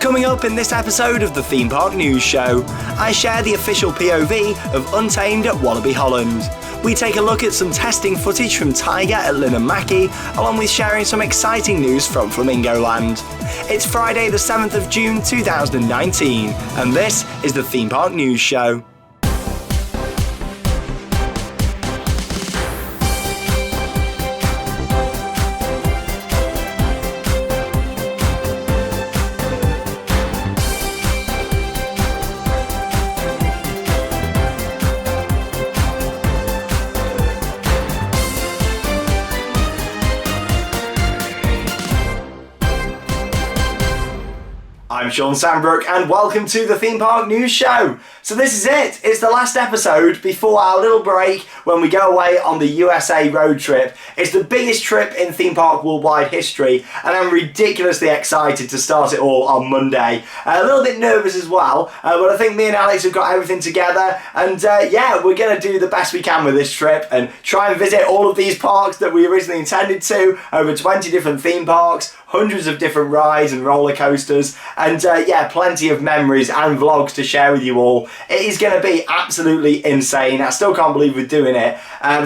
Coming up in this episode of the Theme Park News Show, I share the official POV of Untamed at Walibi Holland. We take a look at some testing footage from Taiga at Linnanmäki, along with sharing some exciting news from Flamingo Land. It's Friday the 7th of June 2019, and this is the Theme Park News Show. I'm Sean Sandbrook and welcome to the Theme Park News Show. So this is it. It's the last episode before our little break when we go away on the USA road trip. It's the biggest trip in theme park worldwide history and I'm ridiculously excited to start it all on Monday. A little bit nervous as well, but I think me and Alex have got everything together and yeah, we're going to do the best we can with this trip and try and visit all of these parks that we originally intended to, over 20 different theme parks, hundreds of different rides and roller coasters, and yeah, plenty of memories and vlogs to share with you all. It is going to be absolutely insane. I still can't believe we're doing it.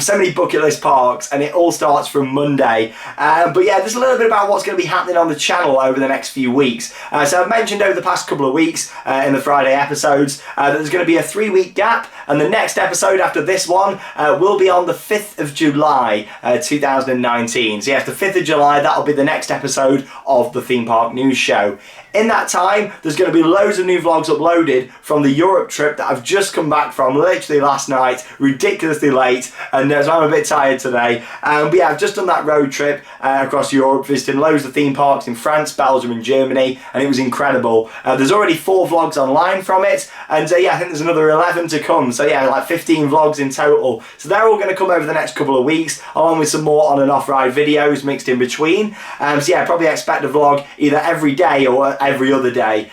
So many bucket list parks, and it all starts from Monday. But yeah, there's a little bit about what's going to be happening on the channel over the next few weeks. So I've mentioned over the past couple of weeks in the Friday episodes that there's going to be a 3-week gap, and the next episode after this one will be on the 5th of July 2019. So yeah, the 5th of July, that'll be the next episode of the Theme Park News Show. In that time, there's going to be loads of new vlogs uploaded from the Europe trip that I've just come back from literally last night, ridiculously late, and so I'm a bit tired today. But yeah, I've just done that road trip across Europe, visiting loads of theme parks in France, Belgium and Germany, and it was incredible. There's already 4 vlogs online from it, and yeah, I think there's another 11 to come, so yeah, like 15 vlogs in total. So they're all going to come over the next couple of weeks, along with some more on and off ride videos mixed in between. So yeah, probably expect a vlog either every day or every other day.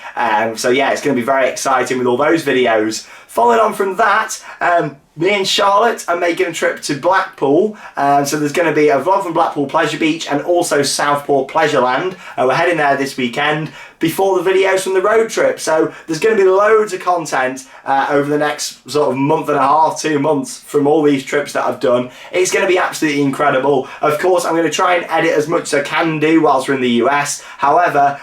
So yeah, it's going to be very exciting with all those videos. Following on from that, me and Charlotte are making a trip to Blackpool, so there's going to be a vlog from Blackpool Pleasure Beach and also Southport Pleasureland. We're heading there this weekend before the videos from the road trip, so there's going to be loads of content over the next sort of month and a half, 2 months from all these trips that I've done. It's going to be absolutely incredible. Of course, I'm going to try and edit as much as I can do whilst we're in the US. However,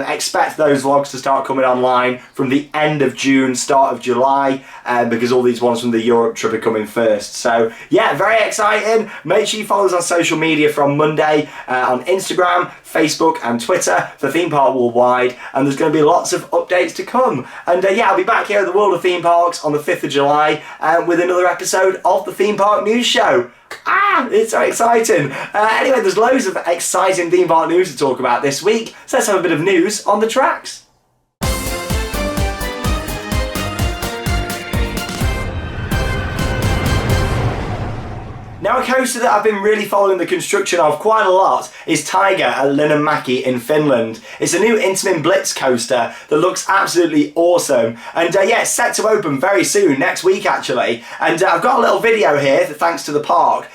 expect those vlogs to start coming online from the end of June, start of July, because all these ones from the Europe trip are coming first. So yeah, very exciting. Make sure you follow us on social media from Monday on Instagram, Facebook and Twitter for Theme Park Worldwide, and there's going to be lots of updates to come. And yeah, I'll be back here at the World of Theme Parks on the 5th of July with another episode of the Theme Park News Show. It's so exciting. Anyway, there's loads of exciting theme park news to talk about this week, so let's have a bit of news on the tracks. Now, a coaster that I've been really following the construction of quite a lot is Taiga at Linnanmäki in Finland. It's a new Intamin Blitz coaster that looks absolutely awesome, and yeah, it's set to open very soon, next week actually, and I've got a little video here, thanks to the park,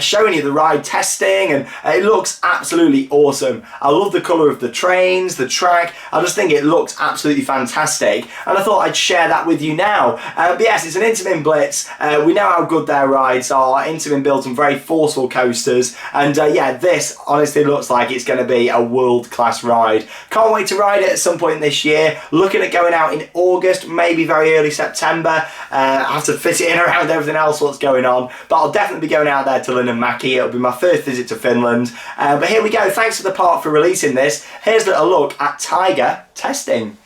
showing you the ride testing, and it looks absolutely awesome. I love the colour of the trains, the track, I just think it looks absolutely fantastic, and I thought I'd share that with you now. But yes, it's an Intamin Blitz. We know how good their rides are. Intamin build some very forceful coasters, and yeah, this honestly looks like it's going to be a world-class ride. Can't wait to ride it at some point this year. Looking at going out in August, maybe very early September. I have to fit it in around everything else what's going on, but I'll definitely be going out there to Linnanmäki. It'll be my first visit to Finland, but here we go. Thanks to the park for releasing this. Here's a little look at Taiga testing.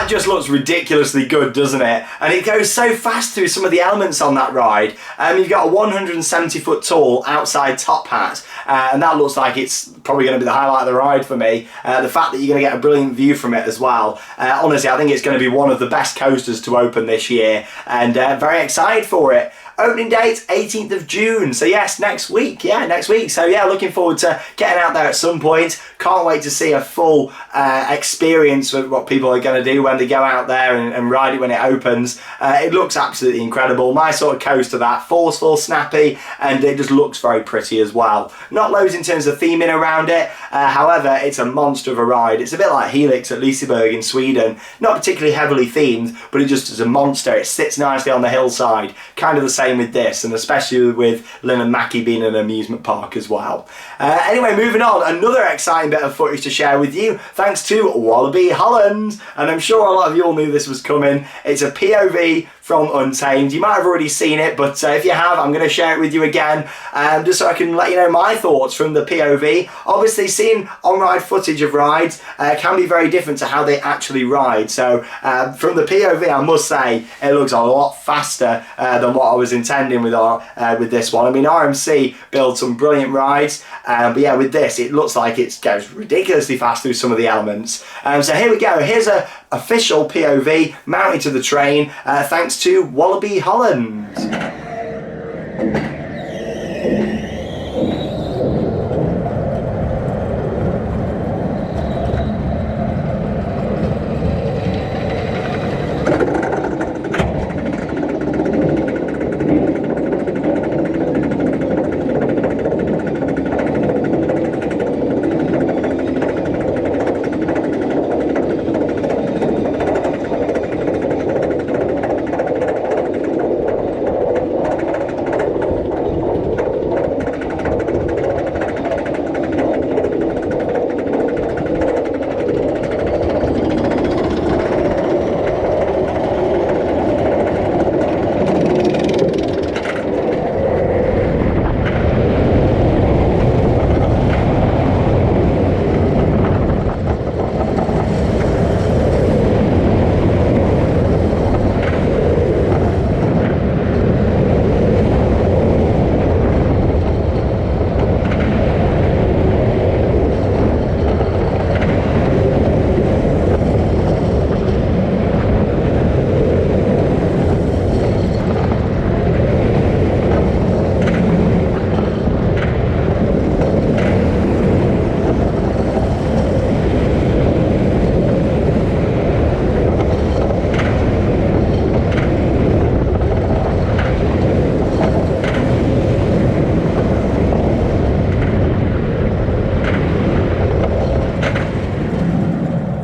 That just looks ridiculously good, doesn't it? And it goes so fast through some of the elements on that ride. You've got a 170 foot tall outside top hat, and that looks like it's probably going to be the highlight of the ride for me. The fact that you're going to get a brilliant view from it as well. Honestly, I think it's going to be one of the best coasters to open this year, and very excited for it. Opening date 18th of June, so yes, next week. So yeah, looking forward to getting out there at some point. Can't wait to see a full experience of what people are going to do when they go out there and ride it when it opens. It looks absolutely incredible. My sort of coaster, that forceful, snappy, and it just looks very pretty as well. Not loads in terms of theming around it, however, it's a monster of a ride. It's a bit like Helix at Liseberg in Sweden. Not particularly heavily themed, but it just is a monster. It sits nicely on the hillside, kind of the same with this, and especially with Linnanmäki being an amusement park as well. Anyway, moving on, another exciting bit of footage to share with you, thanks to Walibi Holland, and I'm sure a lot of you all knew this was coming. It's a POV from Untamed. You might have already seen it, but if you have, I'm going to share it with you again, just so I can let you know my thoughts from the POV. Obviously, seeing on-ride footage of rides can be very different to how they actually ride, so from the POV, I must say, it looks a lot faster than what I was intending with this one. I mean, RMC builds some brilliant rides, but yeah, with this, it looks like it goes ridiculously fast through some of the elements. So here we go. Here's a official POV mounted to the train, thanks to Walibi Holland.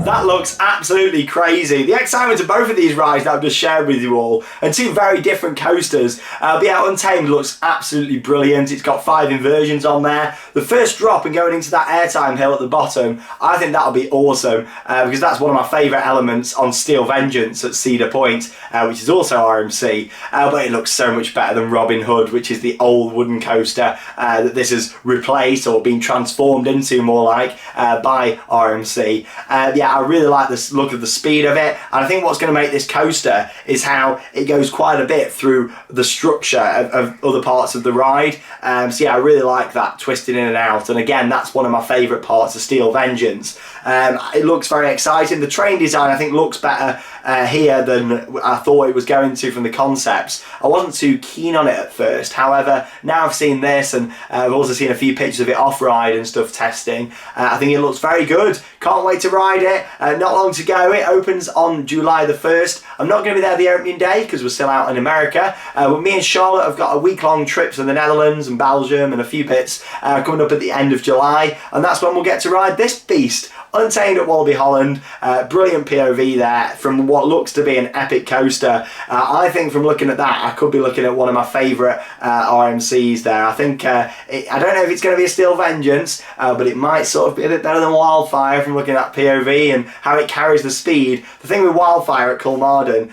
That looks absolutely crazy. The excitement of both of these rides that I've just shared with you all, and two very different coasters. But yeah, Untamed looks absolutely brilliant. It's got 5 inversions on there. The first drop and going into that airtime hill at the bottom, I think that'll be awesome, because that's one of my favourite elements on Steel Vengeance at Cedar Point, which is also RMC, but it looks so much better than Robin Hood, which is the old wooden coaster that this has replaced or been transformed into more like by RMC. Yeah, I really like the look of the speed of it, and I think what's going to make this coaster is how it goes quite a bit through the structure of other parts of the ride. So yeah, I really like that, twisting in and out, and again, that's one of my favourite parts of Steel Vengeance. It looks very exciting. The train design, I think, looks better here than I thought it was going to from the concepts. I wasn't too keen on it at first, however, now I've seen this, and I've also seen a few pictures of it off-ride and stuff testing. I think it looks very good. Can't wait to ride it. Not long to go. It opens on July the 1st. I'm not going to be there the opening day because we're still out in America, but me and Charlotte have got a week-long trip to the Netherlands and Belgium and a few bits coming up at the end of July, and that's when we'll get to ride this beast. Untamed at Walibi Holland, brilliant POV there from what looks to be an epic coaster. I think from looking at that, I could be looking at one of my favourite RMCs there. I think, I don't know if it's going to be a Steel Vengeance, but it might sort of be a bit better than Wildfire from looking at POV and how it carries the speed. The thing with Wildfire at Culmarden,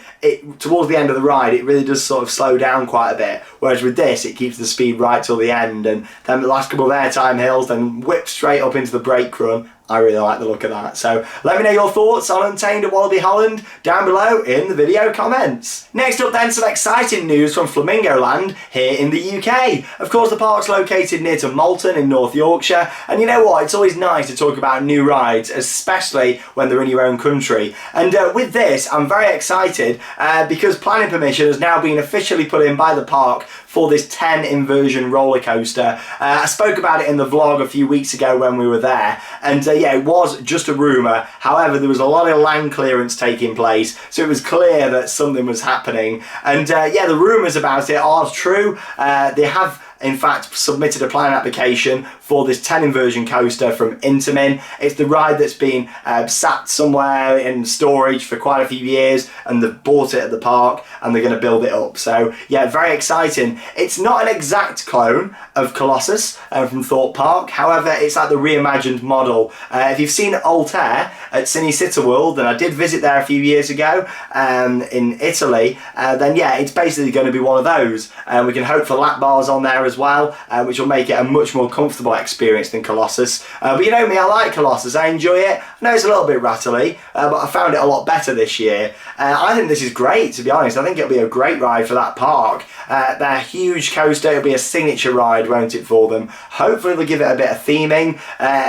towards the end of the ride, it really does sort of slow down quite a bit, whereas with this, it keeps the speed right till the end, and then the last couple of airtime hills, then whip straight up into the brake run. I really like the look of that. So let me know your thoughts on Untamed at Walibi Holland down below in the video comments. Next up then, some exciting news from Flamingo Land here in the UK. Of course, the park's located near to Malton in North Yorkshire, and you know what, it's always nice to talk about new rides, especially when they're in your own country. And with this, I'm very excited because planning permission has now been officially put in by the park for this 10 inversion roller coaster. I spoke about it in the vlog a few weeks ago when we were there, and yeah, it was just a rumour. However, there was a lot of land clearance taking place, so it was clear that something was happening. And yeah, the rumours about it are true. They have in fact submitted a planning application for this 10 inversion coaster from Untamed. It's the ride that's been sat somewhere in storage for quite a few years, and they've bought it at the park and they're going to build it up. So yeah, very exciting. It's not an exact clone of Colossus from Thorpe Park, however it's like the reimagined model. If you've seen Altair at SeaWorld, and I did visit there a few years ago in Italy, then yeah, it's basically going to be one of those. We can hope for lap bars on there as well, which will make it a much more comfortable experience than Colossus. But you know me, I like Colossus, I enjoy it. I know it's a little bit rattly, but I found it a lot better this year. I think this is great, to be honest. I think it'll be a great ride for that park. Their huge coaster, it'll be a signature ride, won't it, for them? Hopefully they'll give it a bit of theming.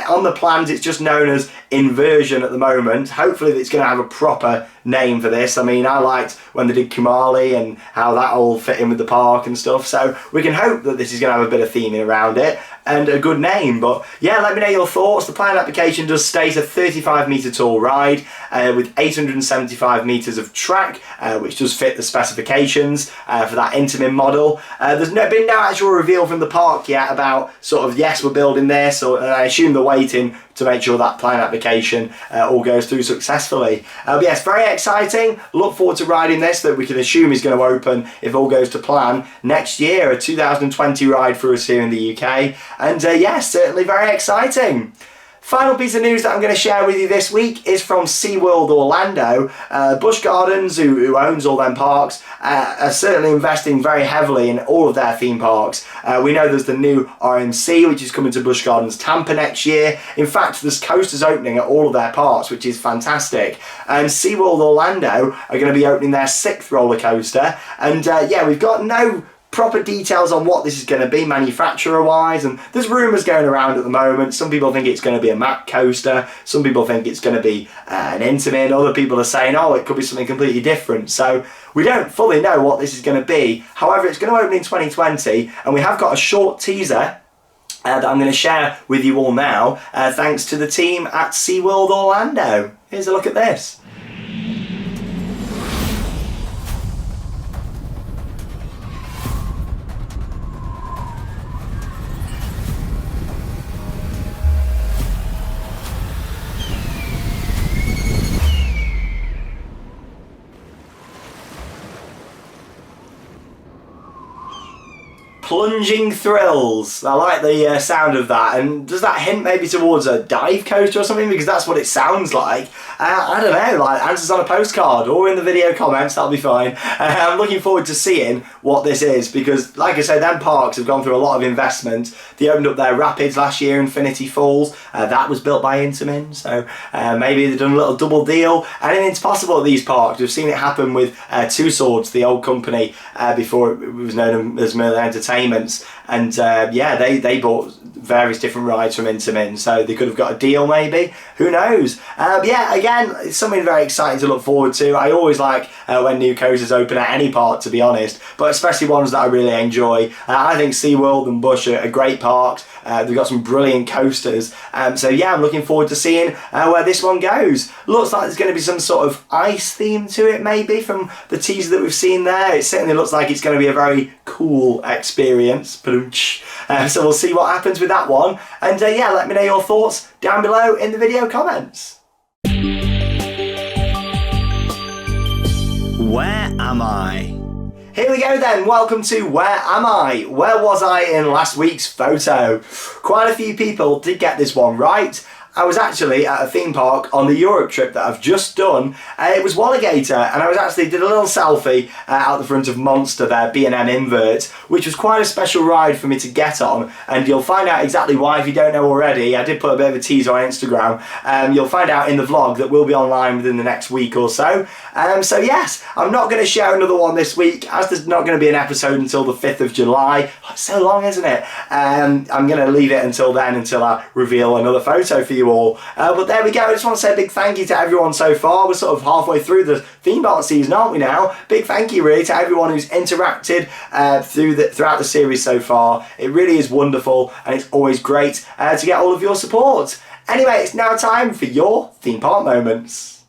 On the plans, it's just known as Inversion at the moment. Hopefully it's going to have a proper name for this. I mean, I liked when they did Kumali and how that all fit in with the park and stuff, so we can hope that this is going to have a bit of theming around it and a good name. But yeah, let me know your thoughts. The plan application does state a 35 metre tall ride with 875 metres of track, which does fit the specifications for that Untamed model. There's been no actual reveal from the park yet about sort of, yes, we're building this, or I assume they're waiting to make sure that plan application all goes through successfully. But yes, very exciting. Look forward to riding this, that we can assume is going to open, if all goes to plan, next year, a 2020 ride for us here in the UK. And yes, certainly very exciting. Final piece of news that I'm going to share with you this week is from SeaWorld Orlando. Busch Gardens, who owns all them parks, are certainly investing very heavily in all of their theme parks. We know there's the new RMC, which is coming to Busch Gardens Tampa next year. In fact, there's coasters opening at all of their parks, which is fantastic. And SeaWorld Orlando are going to be opening their 6th roller coaster. And yeah, we've got no proper details on what this is going to be manufacturer wise, and there's rumours going around at the moment. Some people think it's going to be a Mack coaster, some people think it's going to be an Untamed, other people are saying, oh, it could be something completely different. So we don't fully know what this is going to be. However, it's going to open in 2020, and we have got a short teaser that I'm going to share with you all now, thanks to the team at SeaWorld Orlando. Here's a look at this. Plunging thrills. I like the sound of that. And does that hint maybe towards a dive coaster or something? Because that's what it sounds like. I don't know, like answers on a postcard or in the video comments, that'll be fine. I'm looking forward to seeing what this is, because like I say, them parks have gone through a lot of investment. They opened up their Rapids last year, Infinity Falls. That was built by Untamed, so maybe they've done a little double deal. Anything's possible at these parks. We've seen it happen with Two Swords, the old company, before it was known as Merlin Entertainment. And yeah, they bought various different rides from Untamed, so they could have got a deal maybe, who knows. But yeah, again, it's something very exciting to look forward to. I always like when new coasters open at any park, to be honest, but especially ones that I really enjoy. I think SeaWorld and Busch are great parks. They've got some brilliant coasters, so yeah, I'm looking forward to seeing where this one goes. Looks like there's going to be some sort of ice theme to it maybe from the teaser that we've seen there. It certainly looks like it's going to be a very cool experience. So we'll see what happens with that one, and yeah, let me know your thoughts down below in the video comments. Where am I? Here we go then, welcome to Where Am I? Where was I in last week's photo? Quite a few people did get this one right. I was actually at a theme park on the Europe trip that I've just done. It was Walligator, and I was actually did a little selfie out the front of Monster there, B&M Invert, which was quite a special ride for me to get on, and you'll find out exactly why if you don't know already. I did put a bit of a teaser on Instagram. You'll find out in the vlog that will be online within the next week or so. So yes, I'm not going to share another one this week, as there's not going to be an episode until the 5th of July. Oh, it's so long, isn't it? I'm going to leave it until then, until I reveal another photo for you all. But there we go. I just want to say a big thank you to everyone so far. We're sort of halfway through the theme park season, aren't we now? Big thank you really to everyone who's interacted throughout the series so far. It really is wonderful, and it's always great to get all of your support. Anyway, it's now time for your theme park moments.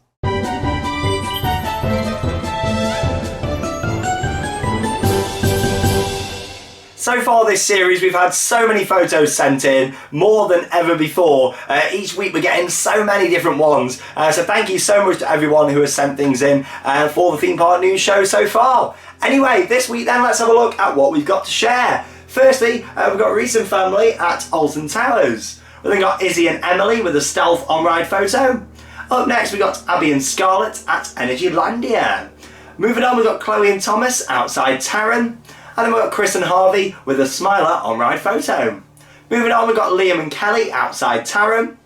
So far this series we've had so many photos sent in, more than ever before. Each week we're getting so many different ones. So thank you so much to everyone who has sent things in for the Theme Park News Show so far. Anyway, this week then let's have a look at what we've got to share. Firstly, we've got Reese and family at Alton Towers. We've then got Izzy and Emily with a stealth on-ride photo. Up next we've got Abby and Scarlett at Energylandia. Moving on, we've got Chloe and Thomas outside Taron. And then we've got Chris and Harvey with a Smiler on-ride photo. Moving on, we've got Liam and Kelly outside Taron.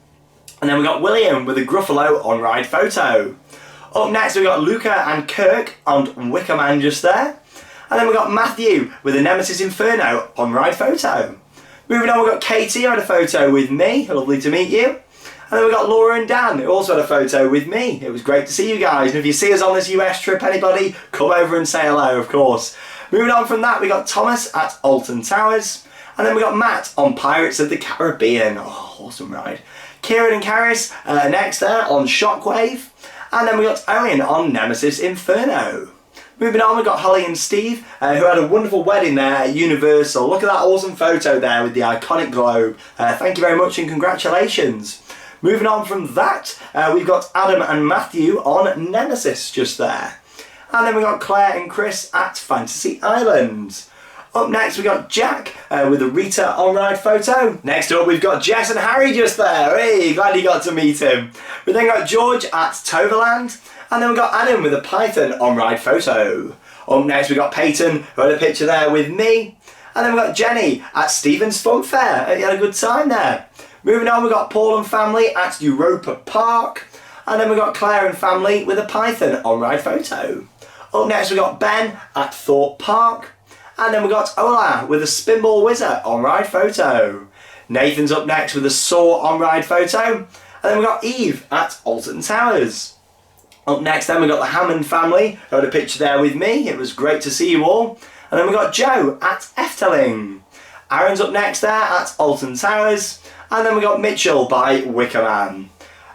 And then we've got William with a Gruffalo on-ride photo. Up next, we've got Luca and Kirk on Wicker Man just there. And then we've got Matthew with a Nemesis Inferno on-ride photo. Moving on, we've got Katie who had a photo with me. Lovely to meet you. And then we've got Laura and Dan who also had a photo with me. It was great to see you guys. And if you see us on this US trip, anybody, come over and say hello, of course. Moving on from that, we got Thomas at Alton Towers. And then we got Matt on Pirates of the Caribbean. Oh, awesome ride. Kieran and Karis next there on Shockwave. And then we got Owen on Nemesis Inferno. Moving on, we got Holly and Steve, who had a wonderful wedding there at Universal. Look at that awesome photo there with the iconic globe. Thank you very much and congratulations. Moving on from that, we've got Adam and Matthew on Nemesis just there. And then we got Claire and Chris at Fantasy Island. Up next we got Jack with a Rita on-ride photo. Next up we've got Jess and Harry just there. Hey, glad you got to meet him. We then got George at Toverland. And then we got Adam with a Python on-ride photo. Up next we got Peyton who had a picture there with me. And then we got Jenny at Stephen's Fun Fair. You had a good time there. Moving on, we got Paul and family at Europa Park. And then we got Claire and family with a Python on-ride photo. Up next we got Ben at Thorpe Park. And then we got Ola with a Spinball Wizard on-ride photo. Nathan's up next with a Saw on-ride photo. And then we got Eve at Alton Towers. Up next then we got the Hammond family who had a picture there with me. It was great to see you all. And then we got Joe at Efteling. Aaron's up next there at Alton Towers. And then we got Mitchell by Wicker Man.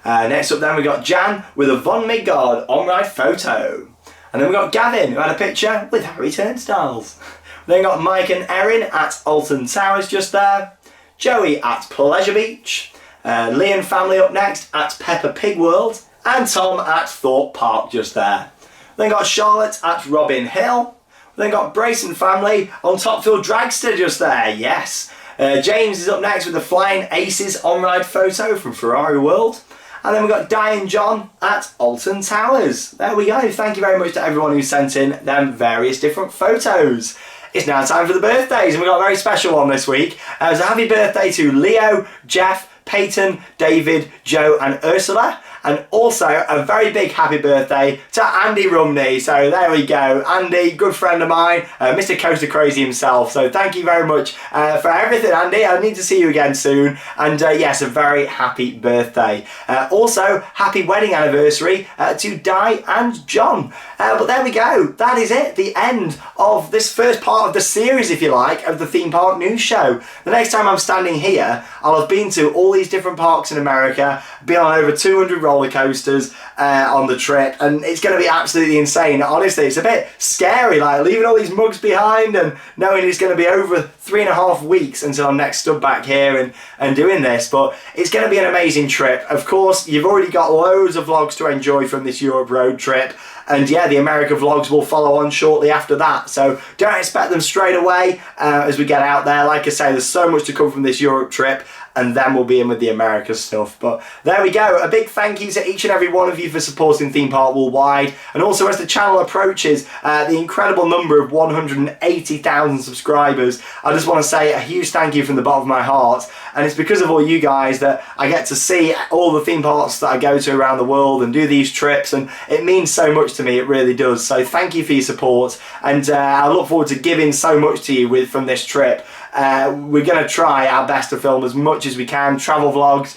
Next up then we got Jan with a Von Midgard on-ride photo. And then we got Gavin who had a picture with Harry Turnstiles. We then got Mike and Erin at Alton Towers just there. Joey at Pleasure Beach. Lee and family up next at Peppa Pig World. And Tom at Thorpe Park just there. We then got Charlotte at Robin Hill. We then got Brace and family on Topfield Dragster just there, yes. James is up next with the Flying Aces on-ride photo from Ferrari World. And then we've got Di and John at Alton Towers. There we go. Thank you very much to everyone who sent in them various different photos. It's now time for the birthdays, and we've got a very special one this week. So happy birthday to Leo, Jeff, Peyton, David, Joe and Ursula. And also a very big happy birthday to Andy Rumney. So there we go. Andy, good friend of mine, Mr. Coaster Crazy himself. So thank you very much for everything, Andy. I need to see you again soon. And yes, a very happy birthday. Also, happy wedding anniversary to Di and John. But there we go. That is it. The end of this first part of the series, if you like, of the Theme Park News Show. The next time I'm standing here, I'll have been to all these different parks in America, been on over 200 roller coasters on the trip, and it's going to be absolutely insane. Honestly, it's a bit scary, like leaving all these mugs behind and knowing it's going to be over 3.5 weeks until I'm next stood back here and doing this, but it's going to be an amazing trip. Of course, you've already got loads of vlogs to enjoy from this Europe road trip, and yeah, the America vlogs will follow on shortly after that, so don't expect them straight away as we get out there. Like I say, there's so much to come from this Europe trip, and then we'll be in with the America stuff. But there we go. A big thank you to each and every one of you for supporting Theme Park Worldwide, and also as the channel approaches the incredible number of 180,000 subscribers, I just want to say a huge thank you from the bottom of my heart. And it's because of all you guys that I get to see all the theme parks that I go to around the world and do these trips, and it means so much to me, it really does. So thank you for your support, and I look forward to giving so much to you from this trip. We're going to try our best to film as much as we can, travel vlogs,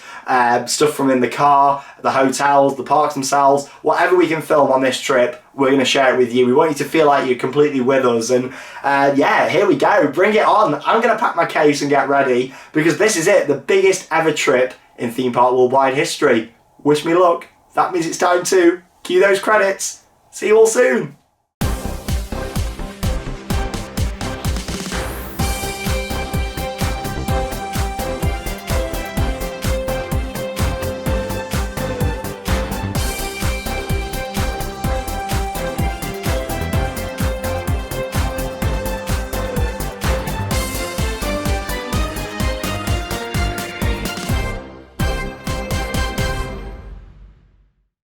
stuff from in the car, the hotels, the parks themselves, whatever we can film on this trip, we're going to share it with you. We want you to feel like you're completely with us, and yeah, here we go, bring it on. I'm going to pack my case and get ready, because this is it, the biggest ever trip in Theme Park Worldwide history. Wish me luck. That means it's time to cue those credits. See you all soon.